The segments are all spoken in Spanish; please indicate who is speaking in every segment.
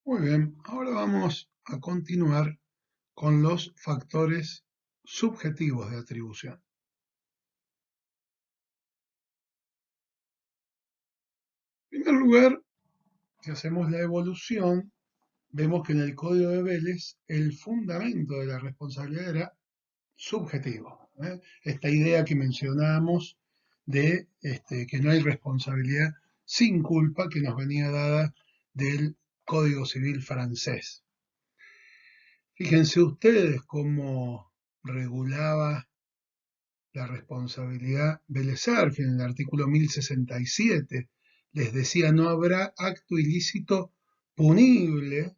Speaker 1: Muy bien, ahora vamos a continuar con los factores subjetivos de atribución. En primer lugar, si hacemos la evolución, vemos que en el código de Vélez el fundamento de la responsabilidad era subjetivo. Esta idea que mencionábamos de que no hay responsabilidad sin culpa que nos venía dada del Código Civil francés. Fíjense ustedes cómo regulaba la responsabilidad Vélez Sarsfield en el artículo 1067. Les decía, no habrá acto ilícito punible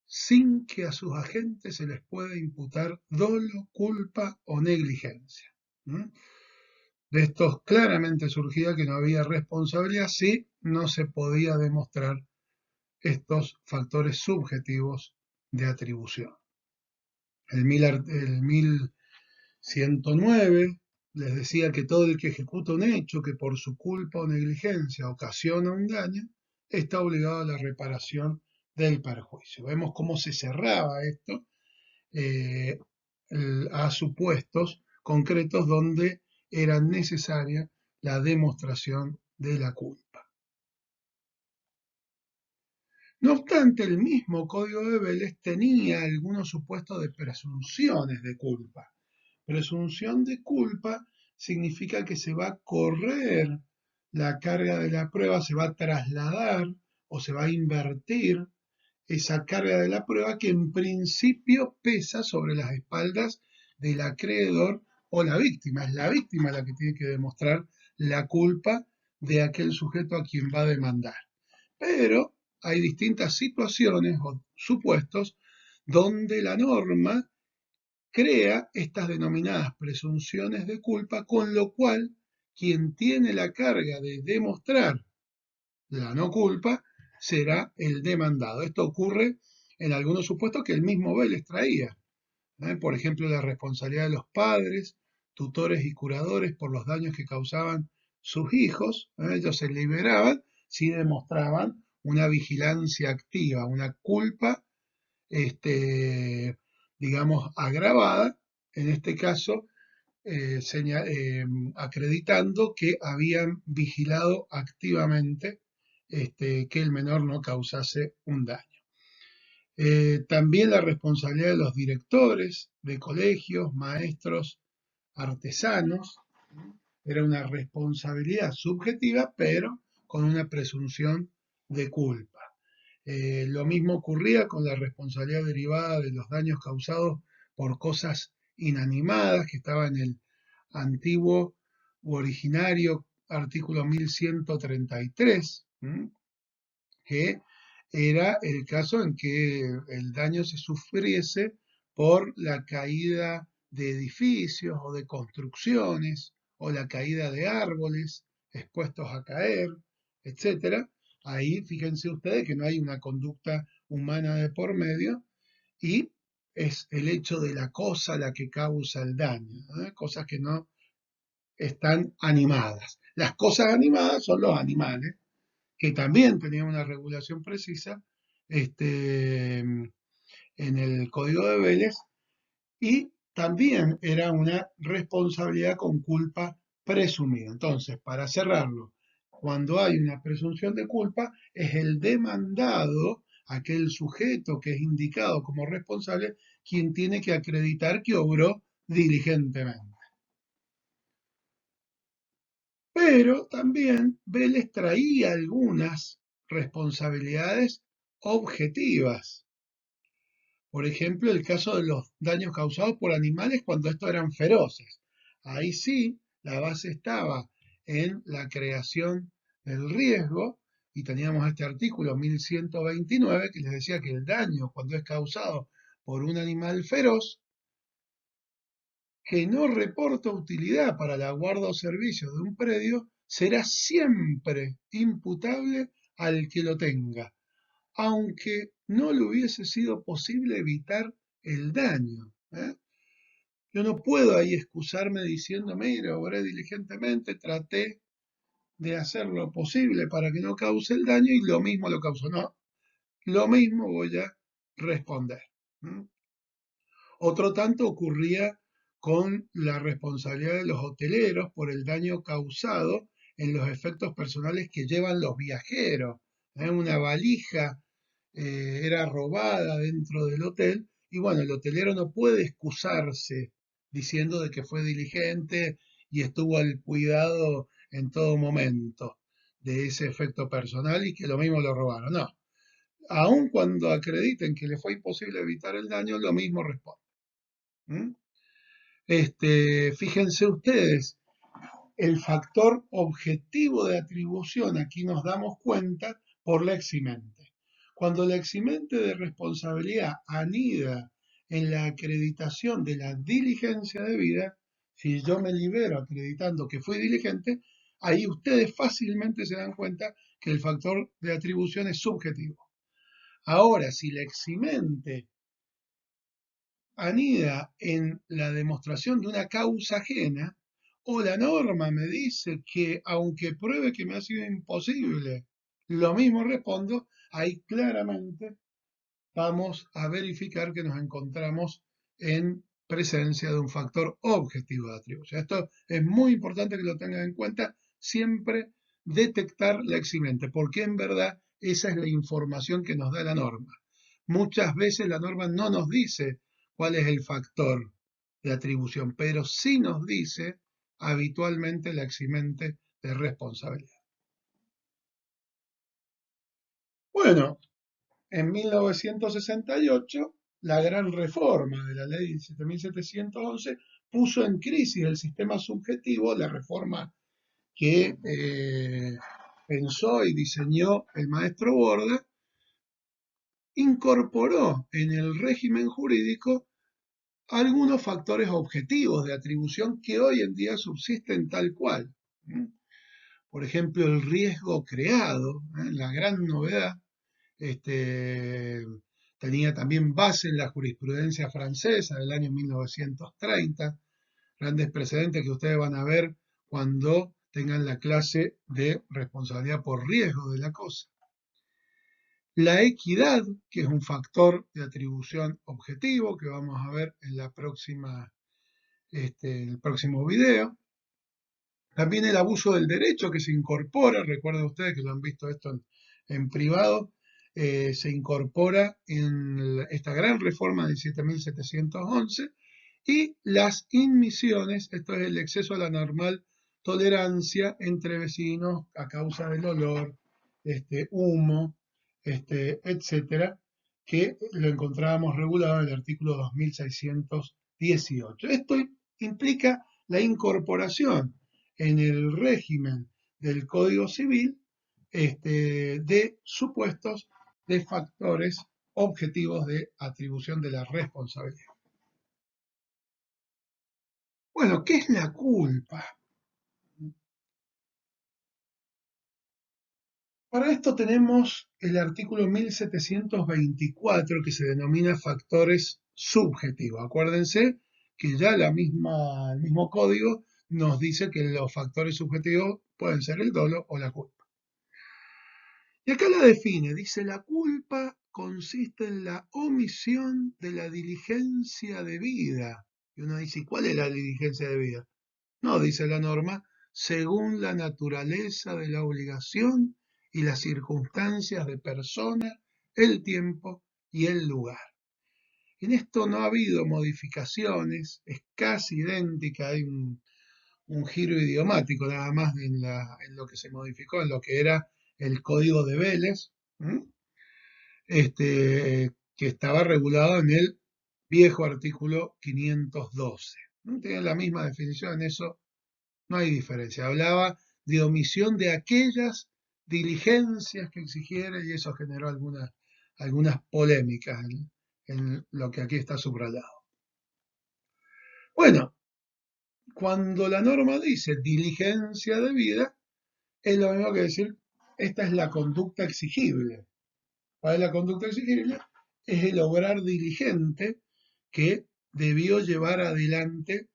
Speaker 1: sin que a sus agentes se les pueda imputar dolo, culpa o negligencia. De estos claramente surgía que no había responsabilidad si no se podía demostrar estos factores subjetivos de atribución. El 1109 les decía que todo el que ejecuta un hecho que por su culpa o negligencia ocasiona un daño, está obligado a la reparación del perjuicio. Vemos cómo se cerraba esto eh, a supuestos concretos donde era necesaria la demostración de la culpa. No obstante, el mismo Código de Vélez tenía algunos supuestos de presunciones de culpa. Presunción de culpa significa que se va a correr la carga de la prueba, se va a trasladar o se va a invertir esa carga de la prueba que en principio pesa sobre las espaldas del acreedor o la víctima. Es la víctima la que tiene que demostrar la culpa de aquel sujeto a quien va a demandar. Pero hay distintas situaciones o supuestos donde la norma crea estas denominadas presunciones de culpa, con lo cual quien tiene la carga de demostrar la no culpa será el demandado. Esto ocurre en algunos supuestos que el mismo Vélez traía. Por ejemplo, la responsabilidad de los padres, tutores y curadores por los daños que causaban sus hijos. Ellos se liberaban si demostraban una vigilancia activa, una culpa digamos, agravada, en este caso, acreditando que habían vigilado activamente que el menor no causase un daño. También la responsabilidad de los directores de colegios, maestros, artesanos, era una responsabilidad subjetiva, pero con una presunción de culpa. Lo mismo ocurría con la responsabilidad derivada de los daños causados por cosas inanimadas, que estaba en el antiguo u originario artículo 1133, que era el caso en que el daño se sufriese por la caída de edificios o de construcciones o la caída de árboles expuestos a caer, etcétera. Ahí fíjense ustedes que no hay una conducta humana de por medio y es el hecho de la cosa la que causa el daño, cosas que no están animadas. Las cosas animadas son los animales, que también tenían una regulación precisa en el Código de Vélez y también era una responsabilidad con culpa presumida. Entonces, para cerrarlo, cuando hay una presunción de culpa, es el demandado, aquel sujeto que es indicado como responsable, quien tiene que acreditar que obró diligentemente. Pero también Vélez traía algunas responsabilidades objetivas. Por ejemplo, el caso de los daños causados por animales cuando estos eran feroces. Ahí sí, la base estaba en la creación del riesgo y teníamos este artículo 1129 que les decía que el daño cuando es causado por un animal feroz que no reporta utilidad para la guarda o servicio de un predio será siempre imputable al que lo tenga, aunque no le hubiese sido posible evitar el daño. Yo no puedo ahí excusarme diciendo, mira, obré diligentemente, traté de hacer lo posible para que no cause el daño y lo mismo lo causó. No, lo mismo voy a responder. ¿Mm? Otro tanto ocurría con la responsabilidad de los hoteleros por el daño causado en los efectos personales que llevan los viajeros. Una valija era robada dentro del hotel y bueno, el hotelero no puede excusarse diciendo de que fue diligente y estuvo al cuidado en todo momento de ese efecto personal y que lo mismo lo robaron. No, aun cuando acrediten que le fue imposible evitar el daño, lo mismo responde. ¿Mm? Fíjense ustedes, el factor objetivo de atribución, aquí nos damos cuenta por la eximente. Cuando la eximente de responsabilidad anida en la acreditación de la diligencia debida, si yo me libero acreditando que fui diligente, ahí ustedes fácilmente se dan cuenta que el factor de atribución es subjetivo. Ahora, si la eximente anida en la demostración de una causa ajena, o la norma me dice que aunque pruebe que me ha sido imposible, lo mismo respondo, ahí claramente vamos a verificar que nos encontramos en presencia de un factor objetivo de atribución. Esto es muy importante que lo tengan en cuenta, siempre detectar la eximente, porque en verdad esa es la información que nos da la norma. Muchas veces la norma no nos dice cuál es el factor de atribución, pero sí nos dice habitualmente la eximente de responsabilidad. Bueno, en 1968, la gran reforma de la ley 7711 puso en crisis el sistema subjetivo, la reforma que pensó y diseñó el maestro Borda, incorporó en el régimen jurídico algunos factores objetivos de atribución que hoy en día subsisten tal cual. Por ejemplo, el riesgo creado, la gran novedad, este, tenía también base en la jurisprudencia francesa del año 1930, grandes precedentes que ustedes van a ver cuando tengan la clase de responsabilidad por riesgo de la cosa. La equidad, que es un factor de atribución objetivo que vamos a ver en en el próximo video. También el abuso del derecho que se incorpora, recuerden ustedes que lo han visto esto en privado, se incorpora en esta gran reforma del 7711 y las inmisiones, esto es el exceso a la normal tolerancia entre vecinos a causa del olor, humo, etcétera, que lo encontrábamos regulado en el artículo 2618. Esto implica la incorporación en el régimen del Código Civil de supuestos de factores objetivos de atribución de la responsabilidad. Bueno, ¿qué es la culpa? Para esto tenemos el artículo 1724 que se denomina factores subjetivos. Acuérdense que ya el mismo código nos dice que los factores subjetivos pueden ser el dolo o la culpa. Y acá la define, dice la culpa consiste en la omisión de la diligencia debida. Y uno dice, ¿cuál es la diligencia debida? No, dice la norma, según la naturaleza de la obligación y las circunstancias de persona, el tiempo y el lugar. En esto no ha habido modificaciones, es casi idéntica, hay un giro idiomático nada más en lo que se modificó, en lo que era el código de Vélez, que estaba regulado en el viejo artículo 512. Tiene la misma definición, en eso no hay diferencia. Hablaba de omisión de aquellas diligencias que exigiera y eso generó algunas polémicas en lo que aquí está subrayado. Bueno, cuando la norma dice diligencia debida, es lo mismo que decir, esta es la conducta exigible. ¿Cuál es la conducta exigible? Es el obrar diligente que debió llevar adelante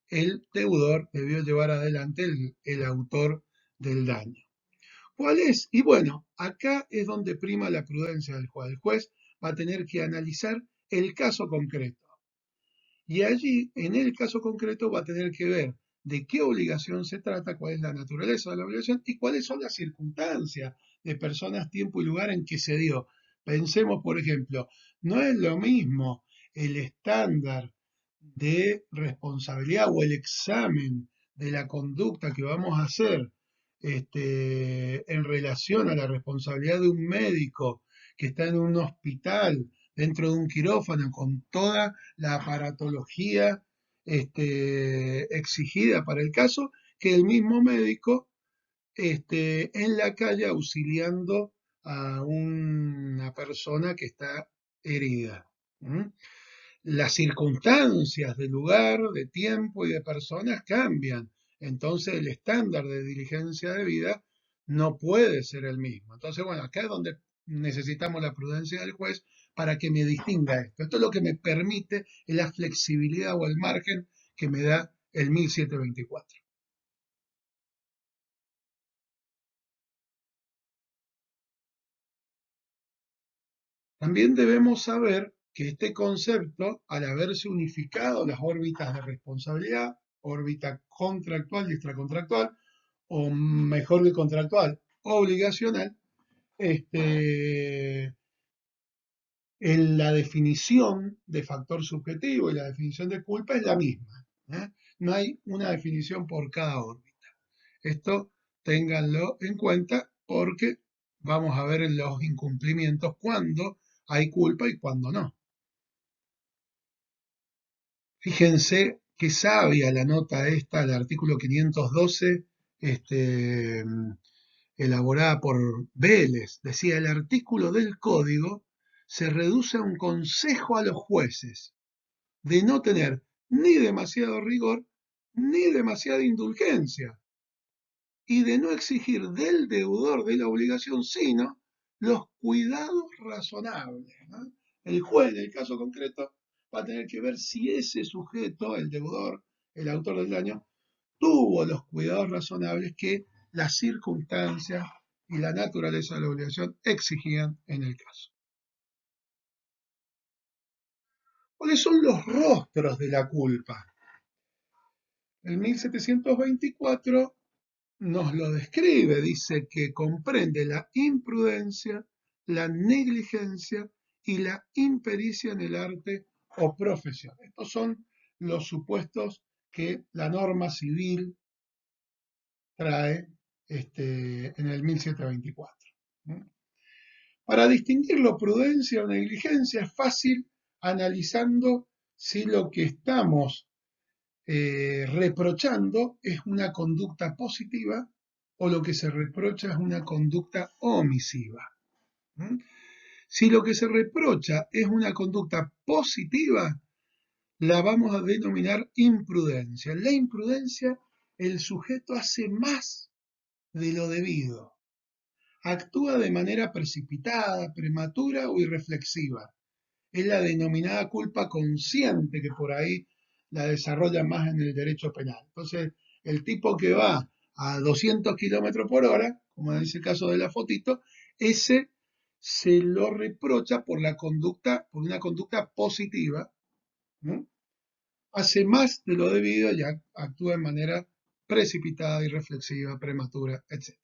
Speaker 1: el deudor, debió llevar adelante el autor del daño. ¿Cuál es? Y bueno, acá es donde prima la prudencia del juez. El juez va a tener que analizar el caso concreto. Y allí, en el caso concreto, va a tener que ver de qué obligación se trata, cuál es la naturaleza de la obligación y cuáles son las circunstancias de personas, tiempo y lugar en que se dio. Pensemos, por ejemplo, no es lo mismo el estándar de responsabilidad o el examen de la conducta que vamos a hacer en relación a la responsabilidad de un médico que está en un hospital, dentro de un quirófano, con toda la aparatología exigida para el caso, que el mismo médico en la calle auxiliando a una persona que está herida. ¿Mm? Las circunstancias de lugar, de tiempo y de personas cambian. Entonces el estándar de diligencia de vida no puede ser el mismo. Entonces, bueno, acá es donde necesitamos la prudencia del juez para que me distinga esto. Esto es lo que me permite la flexibilidad o el margen que me da el 1724. También debemos saber que este concepto, al haberse unificado las órbitas de responsabilidad, órbita contractual y extracontractual, o mejor que contractual, obligacional, en la definición de factor subjetivo y la definición de culpa es la misma. ¿Eh? No hay una definición por cada órbita. Esto ténganlo en cuenta porque vamos a ver en los incumplimientos cuándo hay culpa y cuándo no. Fíjense qué sabia la nota esta, el artículo 512, elaborada por Vélez. Decía, el artículo del código se reduce a un consejo a los jueces de no tener ni demasiado rigor ni demasiada indulgencia y de no exigir del deudor de la obligación, sino los cuidados razonables, ¿no? El juez, en el caso concreto, va a tener que ver si ese sujeto, el deudor, el autor del daño, tuvo los cuidados razonables que las circunstancias y la naturaleza de la obligación exigían en el caso. ¿Cuáles son los rostros de la culpa? El 1724 nos lo describe, dice que comprende la imprudencia, la negligencia y la impericia en el arte o profesión. Estos son los supuestos que la norma civil trae en el 1724. Para distinguirlo prudencia o negligencia es fácil analizando si lo que estamos reprochando es una conducta positiva o lo que se reprocha es una conducta omisiva. ¿Mm? Si lo que se reprocha es una conducta positiva, la vamos a denominar imprudencia. En la imprudencia, el sujeto hace más de lo debido, actúa de manera precipitada, prematura o irreflexiva. Es la denominada culpa consciente, que por ahí la desarrolla más en el derecho penal. Entonces, el tipo que va a 200 kilómetros por hora, como en ese caso de la fotito, ese se lo reprocha por la conducta, por una conducta positiva, ¿no? Hace más de lo debido y actúa de manera precipitada, irreflexiva, prematura, etc.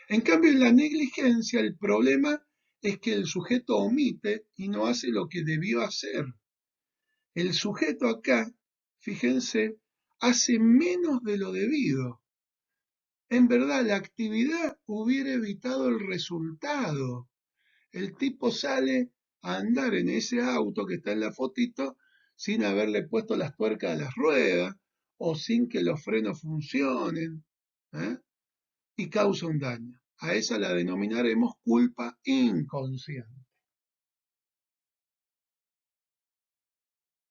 Speaker 1: En cambio, en la negligencia, el problema es que el sujeto omite y no hace lo que debió hacer. El sujeto acá, fíjense, hace menos de lo debido. En verdad, la actividad hubiera evitado el resultado. El tipo sale a andar en ese auto que está en la fotito sin haberle puesto las tuercas a las ruedas o sin que los frenos funcionen, ¿eh? Y causa un daño. A esa la denominaremos culpa inconsciente.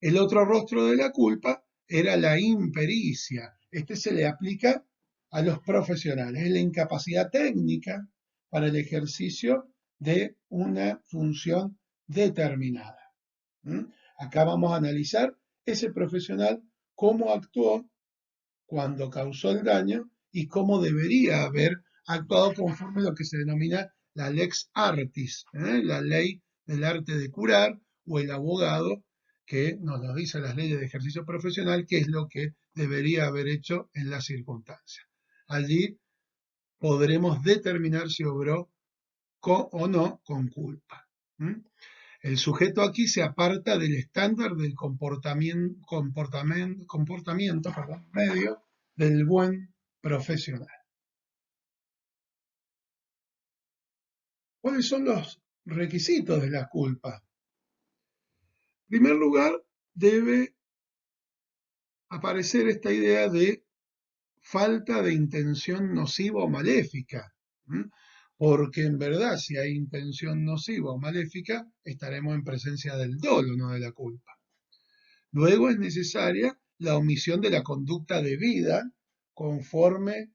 Speaker 1: El otro rostro de la culpa era la impericia. Este se le aplica a los profesionales, es la incapacidad técnica para el ejercicio de una función determinada. ¿Mm? Acá vamos a analizar ese profesional, cómo actuó cuando causó el daño y cómo debería haber ha actuado conforme a lo que se denomina la lex artis, la ley del arte de curar, o el abogado que nos lo dice las leyes de ejercicio profesional, que es lo que debería haber hecho en las circunstancias. Allí podremos determinar si obró o no con culpa. El sujeto aquí se aparta del estándar del comportamiento medio del buen profesional. ¿Cuáles son los requisitos de la culpa? En primer lugar, debe aparecer esta idea de falta de intención nociva o maléfica. Porque en verdad, si hay intención nociva o maléfica, estaremos en presencia del dolo, no de la culpa. Luego es necesaria la omisión de la conducta debida conforme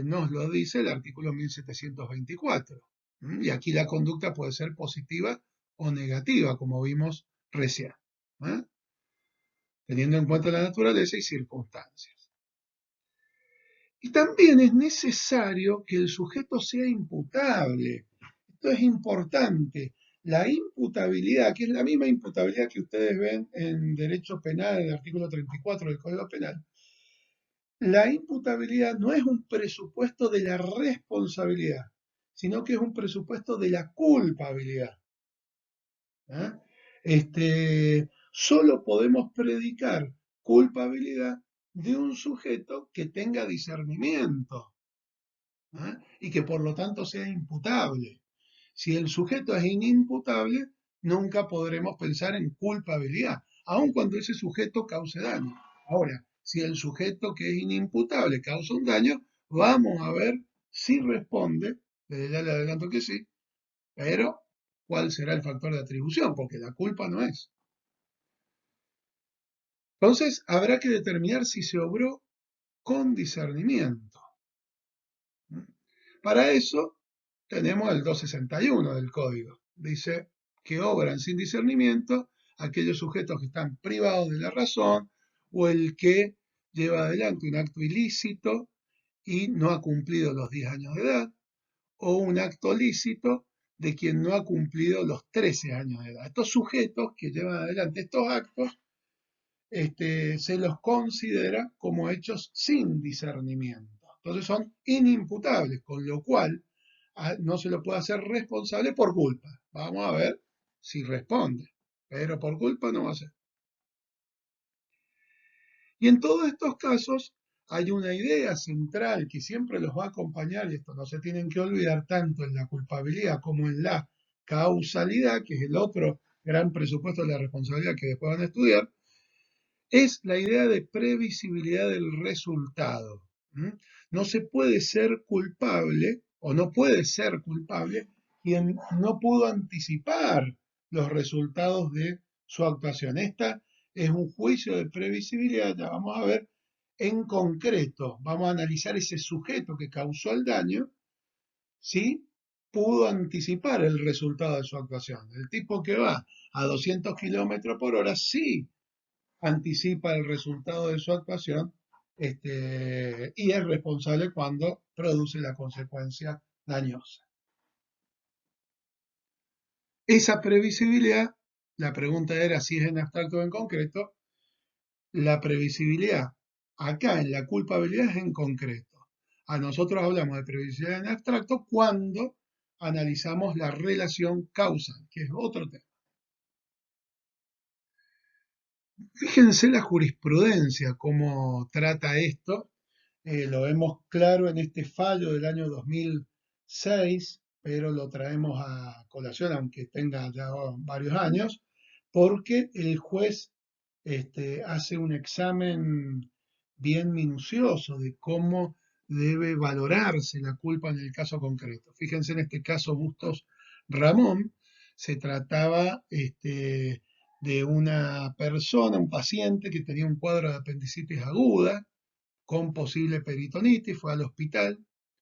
Speaker 1: nos lo dice el artículo 1724. Y aquí la conducta puede ser positiva o negativa, como vimos recién, teniendo en cuenta la naturaleza y circunstancias. Y también es necesario que el sujeto sea imputable. Esto es importante. La imputabilidad, que es la misma imputabilidad que ustedes ven en derecho penal, en el artículo 34 del Código Penal, la imputabilidad no es un presupuesto de la responsabilidad, sino que es un presupuesto de la culpabilidad. Solo podemos predicar culpabilidad de un sujeto que tenga discernimiento y que por lo tanto sea imputable. Si el sujeto es inimputable, nunca podremos pensar en culpabilidad, aun cuando ese sujeto cause daño. Ahora, si el sujeto que es inimputable causa un daño, vamos a ver si responde, desde ya le adelanto que sí, pero ¿cuál será el factor de atribución? Porque la culpa no es. Entonces, habrá que determinar si se obró con discernimiento. Para eso tenemos el 261 del Código. Dice que obran sin discernimiento aquellos sujetos que están privados de la razón o el que lleva adelante un acto ilícito y no ha cumplido los 10 años de edad, o un acto lícito de quien no ha cumplido los 13 años de edad. Estos sujetos que llevan adelante estos actos se los considera como hechos sin discernimiento. Entonces son inimputables, con lo cual no se lo puede hacer responsable por culpa. Vamos a ver si responde, pero por culpa no va a ser. Y en todos estos casos hay una idea central que siempre los va a acompañar, y esto no se tienen que olvidar tanto en la culpabilidad como en la causalidad, que es el otro gran presupuesto de la responsabilidad que después van a estudiar, es la idea de previsibilidad del resultado. No se puede ser culpable o no puede ser culpable quien no pudo anticipar los resultados de su actuación. Esta es un juicio de previsibilidad, ya vamos a ver en concreto, vamos a analizar ese sujeto que causó el daño, si pudo anticipar el resultado de su actuación. El tipo que va a 200 kilómetros por hora, sí anticipa el resultado de su actuación y es responsable cuando produce la consecuencia dañosa. Esa previsibilidad, la pregunta era si es en abstracto o en concreto, la previsibilidad acá en la culpabilidad es en concreto. A nosotros hablamos de previsibilidad en abstracto cuando analizamos la relación causal, que es otro tema. Fíjense la jurisprudencia, cómo trata esto. Lo vemos claro en este fallo del año 2006, pero lo traemos a colación, aunque tenga ya varios años, porque el juez hace un examen bien minucioso de cómo debe valorarse la culpa en el caso concreto. Fíjense en este caso Bustos Ramón, se trataba de una persona, un paciente que tenía un cuadro de apendicitis aguda, con posible peritonitis, fue al hospital,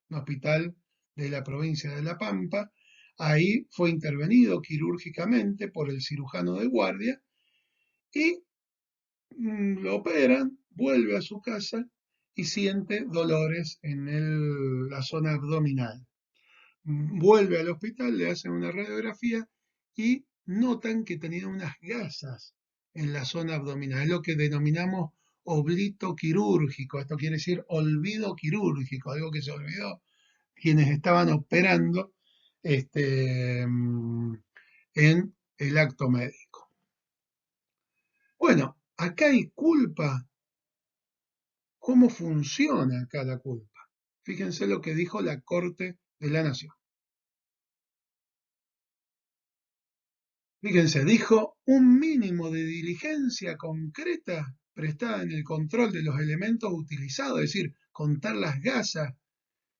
Speaker 1: un hospital de la provincia de La Pampa. Ahí fue intervenido quirúrgicamente por el cirujano de guardia y lo operan, vuelve a su casa y siente dolores en la zona abdominal. Vuelve al hospital, le hacen una radiografía y notan que tenía unas gasas en la zona abdominal, es lo que denominamos oblito quirúrgico, esto quiere decir olvido quirúrgico, algo que se olvidó quienes estaban operando en el acto médico. Bueno, acá hay culpa. ¿Cómo funciona acá la culpa? Fíjense lo que dijo la Corte de la Nación. Fíjense, dijo un mínimo de diligencia concreta prestada en el control de los elementos utilizados, es decir, contar las gasas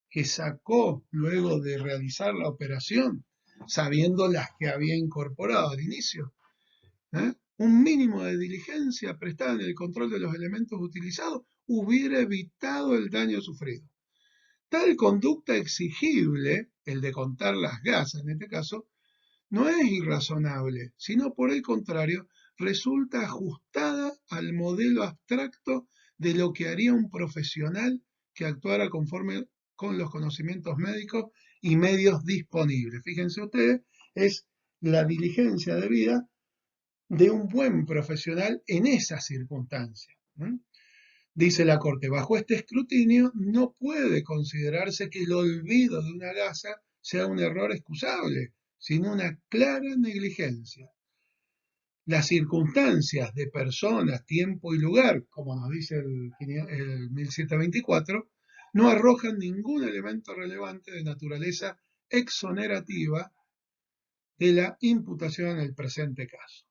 Speaker 1: que sacó luego de realizar la operación, sabiendo las que había incorporado al inicio. Un mínimo de diligencia prestada en el control de los elementos utilizados hubiera evitado el daño sufrido. Tal conducta exigible, el de contar las gasas en este caso, no es irrazonable, sino por el contrario, resulta ajustada al modelo abstracto de lo que haría un profesional que actuara conforme con los conocimientos médicos y medios disponibles. Fíjense ustedes, es la diligencia debida de un buen profesional en esas circunstancias. Dice la Corte, bajo este escrutinio no puede considerarse que el olvido de una gasa sea un error excusable, sino una clara negligencia. Las circunstancias de personas, tiempo y lugar, como nos dice el 1724, no arrojan ningún elemento relevante de naturaleza exonerativa de la imputación en el presente caso.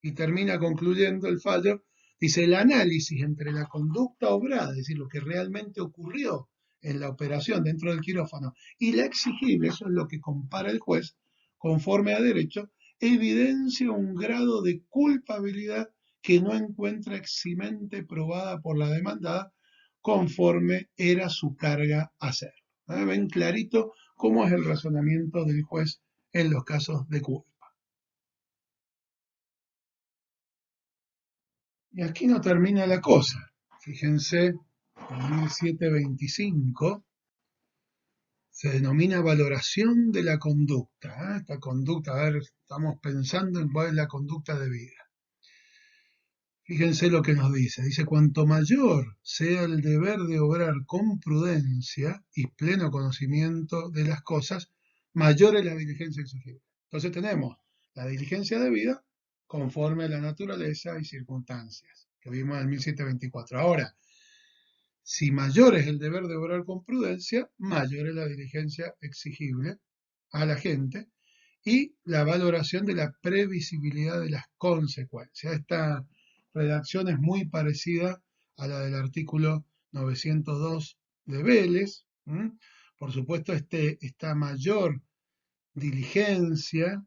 Speaker 1: Y termina concluyendo el fallo, dice, el análisis entre la conducta obrada, es decir, lo que realmente ocurrió en la operación dentro del quirófano, y la exigible, eso es lo que compara el juez, conforme a derecho, evidencia un grado de culpabilidad que no encuentra eximente probada por la demandada conforme era su carga hacer. Ven clarito cómo es el razonamiento del juez en los casos de culpa. Y aquí no termina la cosa. Fíjense, en 1725 se denomina valoración de la conducta. Esta conducta, a ver, estamos pensando en cuál es la conducta de vida. Fíjense lo que nos dice. Dice, cuanto mayor sea el deber de obrar con prudencia y pleno conocimiento de las cosas, mayor es la diligencia exigible. Entonces tenemos la diligencia de vida conforme a la naturaleza y circunstancias, que vimos en 1724. Ahora, si mayor es el deber de obrar con prudencia, mayor es la diligencia exigible a la gente y la valoración de la previsibilidad de las consecuencias. Esta redacción es muy parecida a la del artículo 902 de Vélez. Por supuesto, esta mayor diligencia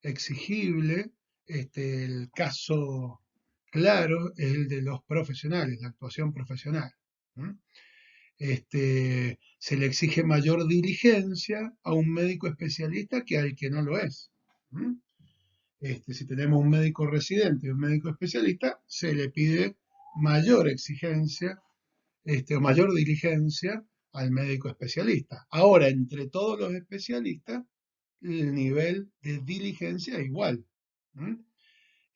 Speaker 1: exigible, el caso claro es el de los profesionales, la actuación profesional. Se le exige mayor diligencia a un médico especialista que al que no lo es. Si tenemos un médico residente y un médico especialista, se le pide mayor exigencia o mayor diligencia al médico especialista. Ahora, entre todos los especialistas, el nivel de diligencia es igual.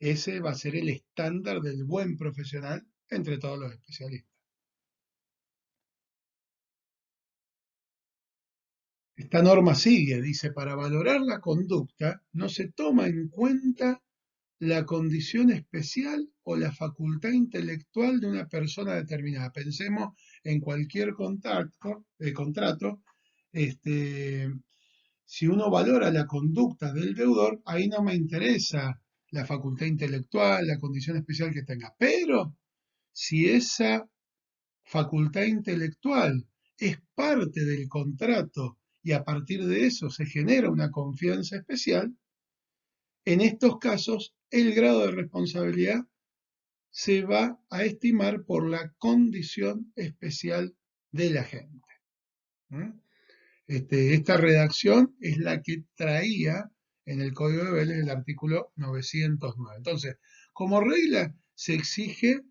Speaker 1: Ese va a ser el estándar del buen profesional entre todos los especialistas. Esta norma sigue, dice, para valorar la conducta no se toma en cuenta la condición especial o la facultad intelectual de una persona determinada. Pensemos en cualquier contrato, si uno valora la conducta del deudor, ahí no me interesa la facultad intelectual, la condición especial que tenga. Pero si esa facultad intelectual es parte del contrato y a partir de eso se genera una confianza especial, en estos casos el grado de responsabilidad se va a estimar por la condición especial de la gente. Esta redacción es la que traía en el Código de Vélez el artículo 909. Entonces, como regla, se exige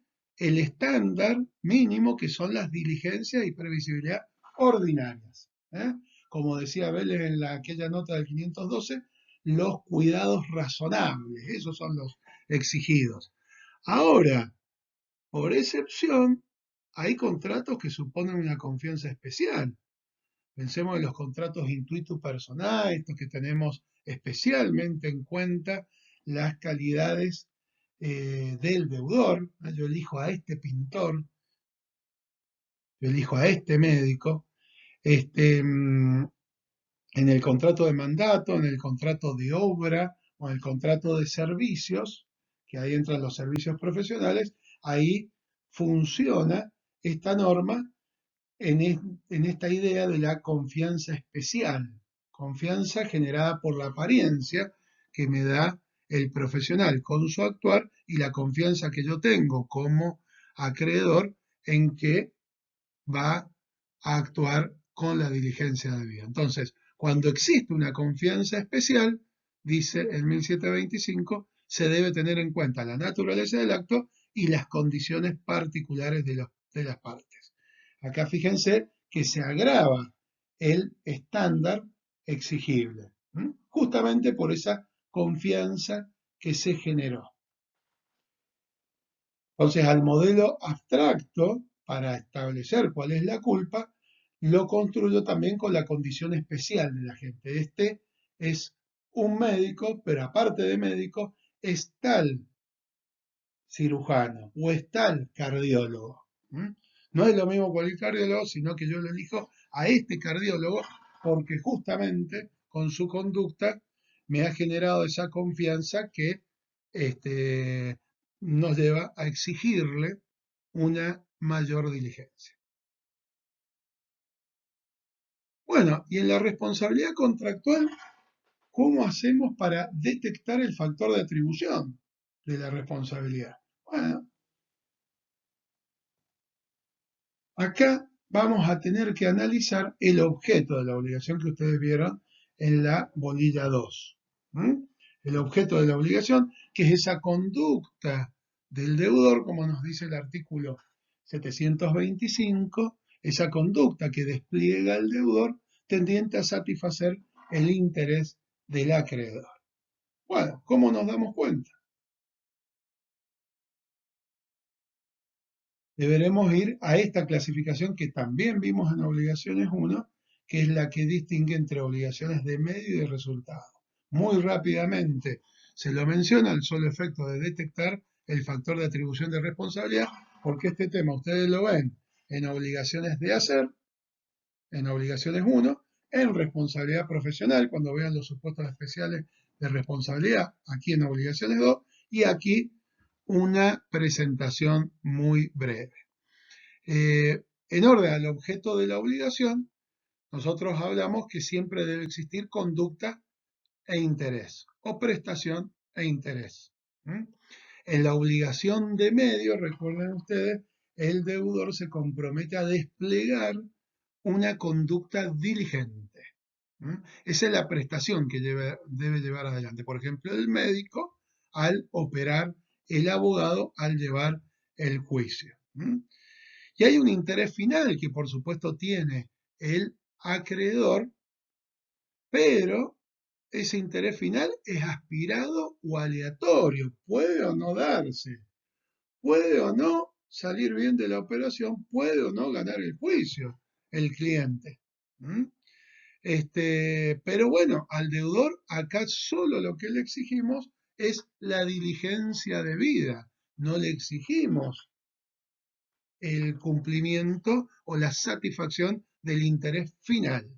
Speaker 1: el estándar mínimo que son las diligencias y previsibilidad ordinarias. Como decía Vélez en aquella nota del 512, los cuidados razonables, esos son los exigidos. Ahora, por excepción, hay contratos que suponen una confianza especial. Pensemos en los contratos intuitu personal, estos que tenemos especialmente en cuenta las calidades del deudor. Yo elijo a este pintor, yo elijo a este médico. En el contrato de mandato, en el contrato de obra o en el contrato de servicios, que ahí entran los servicios profesionales, ahí funciona esta norma en esta idea de la confianza especial, confianza generada por la apariencia que me da el profesional con su actuar y la confianza que yo tengo como acreedor en que va a actuar con la diligencia debida. Entonces, cuando existe una confianza especial, dice el 1725, se debe tener en cuenta la naturaleza del acto y las condiciones particulares de las partes. Acá fíjense que se agrava el estándar exigible, justamente por esa confianza que se generó. Entonces, al modelo abstracto, para establecer cuál es la culpa, lo construyo también con la condición especial de la gente. Este es un médico, pero aparte de médico, es tal cirujano o es tal cardiólogo. No es lo mismo cualquier cardiólogo, sino que yo lo elijo a este cardiólogo porque justamente con su conducta me ha generado esa confianza que nos lleva a exigirle una mayor diligencia. Bueno, y en la responsabilidad contractual, ¿cómo hacemos para detectar el factor de atribución de la responsabilidad? Bueno, acá vamos a tener que analizar el objeto de la obligación que ustedes vieron en la bolilla 2. El objeto de la obligación, que es esa conducta del deudor, como nos dice el artículo 725, esa conducta que despliega el deudor tendiente a satisfacer el interés del acreedor. Bueno, ¿cómo nos damos cuenta? Deberemos ir a esta clasificación que también vimos en obligaciones 1, que es la que distingue entre obligaciones de medio y de resultado. Muy rápidamente se lo menciona el solo efecto de detectar el factor de atribución de responsabilidad, porque este tema ustedes lo ven en obligaciones de hacer, en obligaciones 1, en responsabilidad profesional, cuando vean los supuestos especiales de responsabilidad, aquí en obligaciones 2, y aquí una presentación muy breve. En orden al objeto de la obligación, nosotros hablamos que siempre debe existir conducta e interés, o prestación e interés. En la obligación de medio, recuerden ustedes, el deudor se compromete a desplegar una conducta diligente. Esa es la prestación que debe llevar adelante. Por ejemplo, el médico al operar, el abogado al llevar el juicio. Y hay un interés final que por supuesto tiene el acreedor, pero ese interés final es aspirado o aleatorio, puede o no darse, puede o no salir bien de la operación, puede o no ganar el juicio el cliente. Pero bueno, al deudor acá solo lo que le exigimos es la diligencia debida, no le exigimos el cumplimiento o la satisfacción del interés final.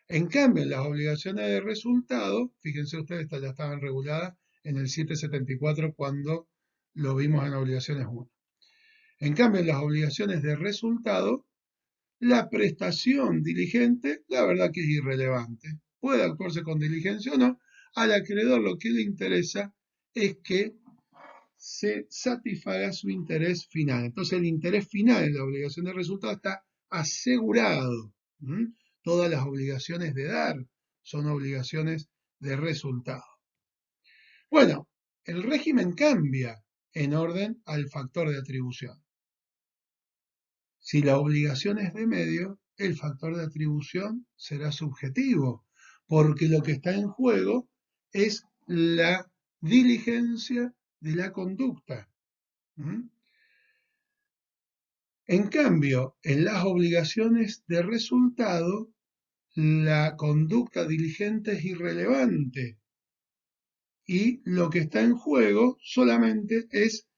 Speaker 1: En cambio, en las obligaciones de resultado, fíjense ustedes, estas ya estaban reguladas en el 774 cuando lo vimos en obligaciones 1. En cambio, en las obligaciones de resultado, la prestación diligente, la verdad que es irrelevante. Puede actuarse con diligencia o no. Al acreedor lo que le interesa es que se satisfaga su interés final. Entonces el interés final en la obligación de resultado está asegurado. Todas las obligaciones de dar son obligaciones de resultado. Bueno, el régimen cambia en orden al factor de atribución. Si la obligación es de medio, el factor de atribución será subjetivo, porque lo que está en juego es la diligencia de la conducta. ¿Mm? En cambio, en las obligaciones de resultado, la conducta diligente es irrelevante y lo que está en juego solamente es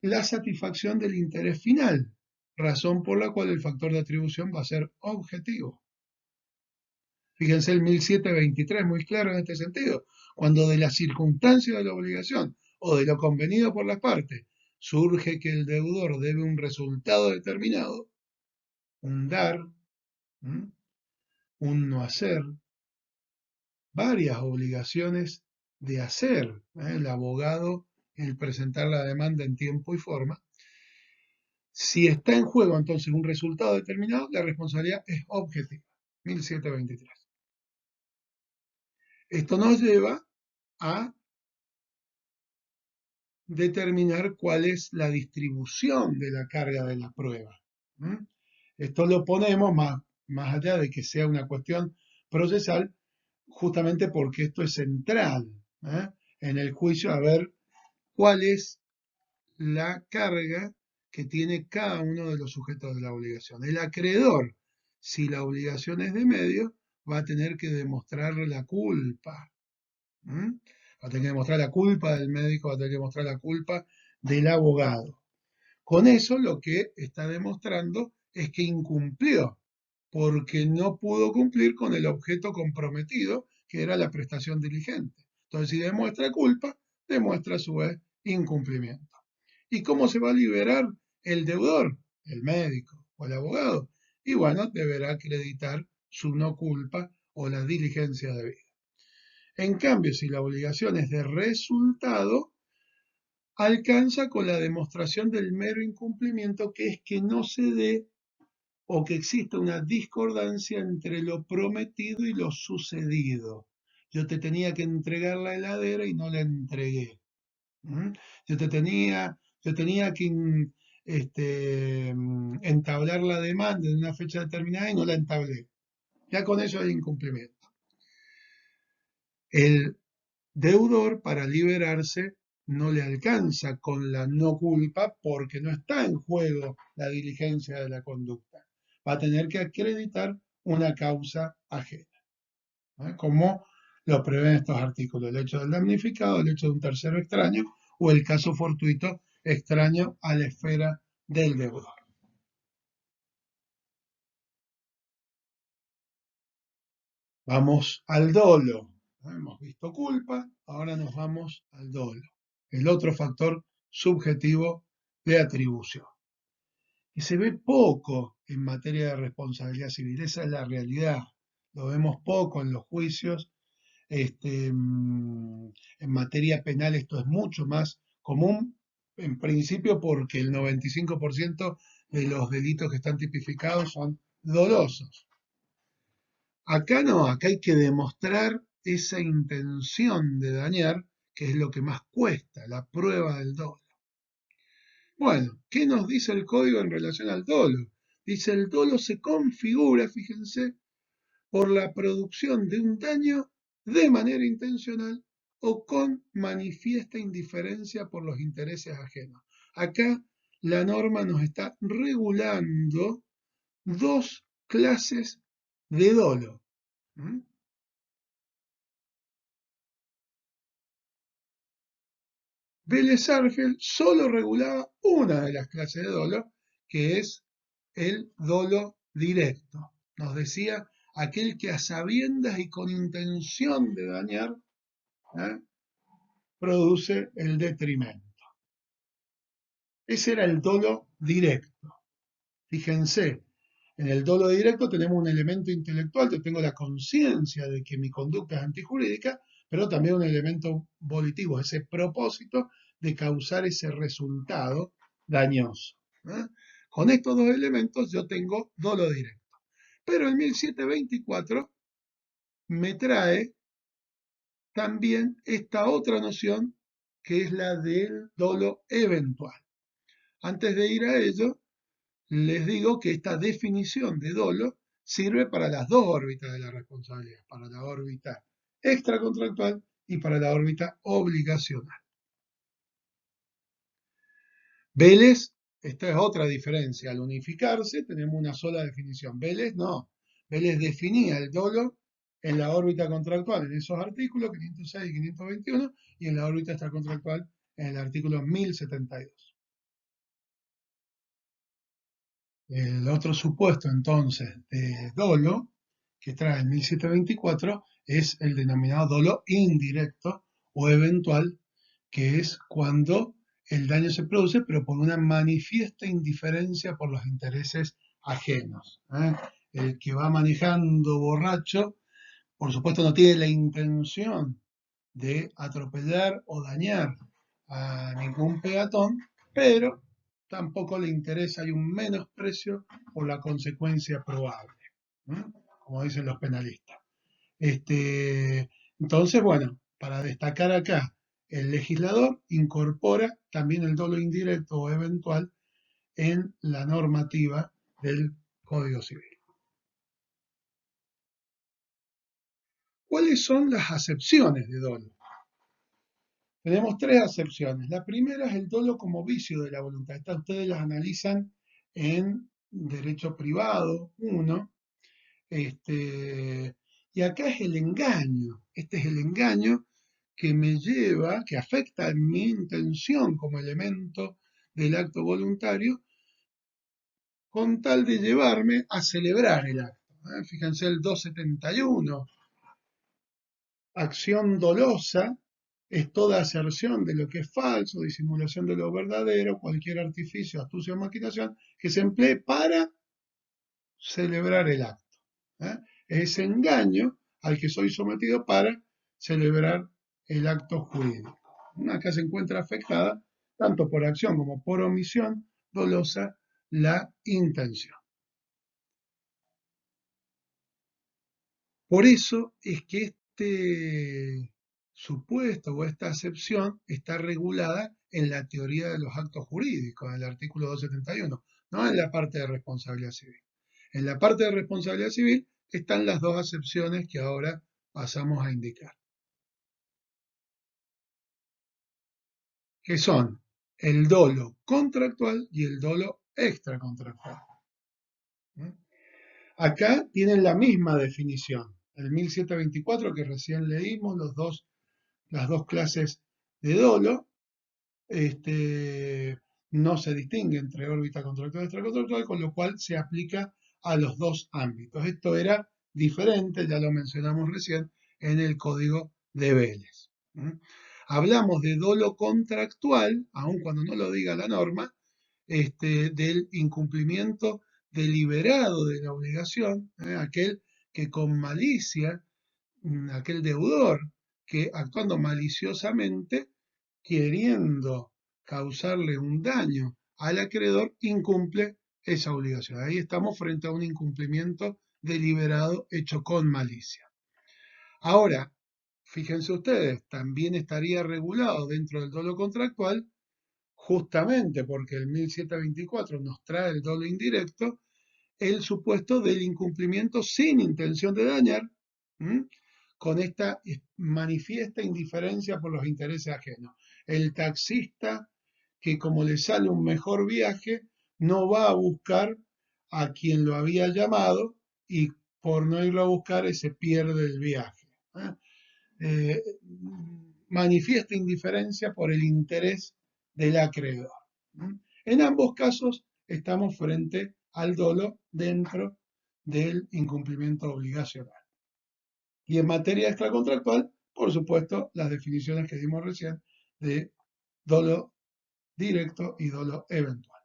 Speaker 1: la satisfacción del interés final, razón por la cual el factor de atribución va a ser objetivo. Fíjense el 1723, muy claro en este sentido. Cuando de la circunstancia de la obligación o de lo convenido por las partes surge que el deudor debe un resultado determinado, un dar, un no hacer, varias obligaciones de hacer, el abogado, el presentar la demanda en tiempo y forma. Si está en juego entonces un resultado determinado, la responsabilidad es objetiva. 1723. Esto nos lleva a determinar cuál es la distribución de la carga de la prueba. Esto lo ponemos más allá de que sea una cuestión procesal, justamente porque esto es central en el juicio, a ver cuál es la carga que tiene cada uno de los sujetos de la obligación. El acreedor, si la obligación es de medio, va a tener que demostrar la culpa. Va a tener que demostrar la culpa del médico, va a tener que demostrar la culpa del abogado. Con eso lo que está demostrando es que incumplió, porque no pudo cumplir con el objeto comprometido, que era la prestación diligente. Entonces, si demuestra culpa, demuestra a su vez incumplimiento. ¿Y cómo se va a liberar el deudor? El médico o el abogado. Y bueno, deberá acreditar su no culpa o la diligencia debida. En cambio, si la obligación es de resultado, alcanza con la demostración del mero incumplimiento, que es que no se dé o que exista una discordancia entre lo prometido y lo sucedido. Yo te tenía que entregar la heladera y no la entregué. Yo tenía que entablar la demanda en una fecha determinada y no la entablé. Ya con eso hay incumplimiento. El deudor, para liberarse, no le alcanza con la no culpa porque no está en juego la diligencia de la conducta. Va a tener que acreditar una causa ajena, como lo prevén estos artículos: el hecho del damnificado, el hecho de un tercero extraño o el caso fortuito extraño a la esfera del deudor. Vamos al dolo. Hemos visto culpa, ahora nos vamos al dolo, el otro factor subjetivo de atribución. Y se ve poco en materia de responsabilidad civil, esa es la realidad. Lo vemos poco en los juicios. En materia penal esto es mucho más común, en principio porque el 95% de los delitos que están tipificados son dolosos. Acá no, acá hay que demostrar esa intención de dañar, que es lo que más cuesta, la prueba del dolo. Bueno, ¿qué nos dice el código en relación al dolo? Dice: el dolo se configura, fíjense, por la producción de un daño de manera intencional o con manifiesta indiferencia por los intereses ajenos. Acá la norma nos está regulando dos clases de dolo. Vélez-Sarsfield solo regulaba una de las clases de dolo, que es el dolo directo. Nos decía aquel que a sabiendas y con intención de dañar produce el detrimento. Ese era el dolo directo. Fíjense, en el dolo directo tenemos un elemento intelectual, yo tengo la conciencia de que mi conducta es antijurídica, pero también un elemento volitivo, ese propósito de causar ese resultado dañoso. Con estos dos elementos yo tengo dolo directo. Pero el 1724 me trae también esta otra noción que es la del dolo eventual. Antes de ir a ello, les digo que esta definición de dolo sirve para las dos órbitas de la responsabilidad, para la órbita extracontractual y para la órbita obligacional. Vélez, esta es otra diferencia. Al unificarse tenemos una sola definición. Vélez no. Vélez definía el dolo en la órbita contractual en esos artículos 506 y 521 y en la órbita extracontractual en el artículo 1072. El otro supuesto entonces de dolo que trae el 1724 es el denominado dolo indirecto o eventual, que es cuando el daño se produce pero por una manifiesta indiferencia por los intereses ajenos. El que va manejando borracho, por supuesto, no tiene la intención de atropellar o dañar a ningún peatón, pero tampoco le interesa, hay un menosprecio por la consecuencia probable, ¿eh? Como dicen los penalistas. Entonces, bueno, para destacar acá, el legislador incorpora también el dolo indirecto o eventual en la normativa del Código Civil. ¿Cuáles son las acepciones de dolo? Tenemos tres acepciones. La primera es el dolo como vicio de la voluntad. Estas ustedes las analizan en derecho privado 1. Y acá es el engaño. Este es el engaño que me lleva, que afecta a mi intención como elemento del acto voluntario, con tal de llevarme a celebrar el acto. Fíjense el 271. Acción dolosa es toda aserción de lo que es falso, disimulación de lo verdadero, cualquier artificio, astucia o maquinación que se emplee para celebrar el acto. Es ese engaño al que soy sometido para celebrar el acto jurídico. Acá se encuentra afectada, tanto por acción como por omisión dolosa, la intención. Por eso es que este supuesto o esta acepción está regulada en la teoría de los actos jurídicos, en el artículo 271, no en la parte de responsabilidad civil. En la parte de responsabilidad civil están las dos acepciones que ahora pasamos a indicar, que son el dolo contractual y el dolo extracontractual. Acá tienen la misma definición, el 1724 que recién leímos, las dos clases de dolo, no se distingue entre órbita contractual y extracontractual, con lo cual se aplica a los dos ámbitos. Esto era diferente, ya lo mencionamos recién, en el código de Vélez. Hablamos de dolo contractual, aun cuando no lo diga la norma, del incumplimiento deliberado de la obligación, aquel que con malicia, aquel deudor que actuando maliciosamente, queriendo causarle un daño al acreedor, incumple esa obligación. Ahí estamos frente a un incumplimiento deliberado hecho con malicia. Ahora, fíjense ustedes, también estaría regulado dentro del dolo contractual, justamente porque el 1724 nos trae el dolo indirecto, el supuesto del incumplimiento sin intención de dañar, con esta manifiesta indiferencia por los intereses ajenos. El taxista que como le sale un mejor viaje, no va a buscar a quien lo había llamado y por no irlo a buscar se pierde el viaje. Eh, Manifiesta indiferencia por el interés del acreedor. En ambos casos estamos frente al dolo dentro del incumplimiento obligacional. Y en materia extracontractual, por supuesto, las definiciones que dimos recién de dolo directo y dolo eventual.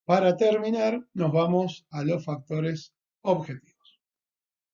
Speaker 1: Para terminar, nos vamos a los factores objetivos.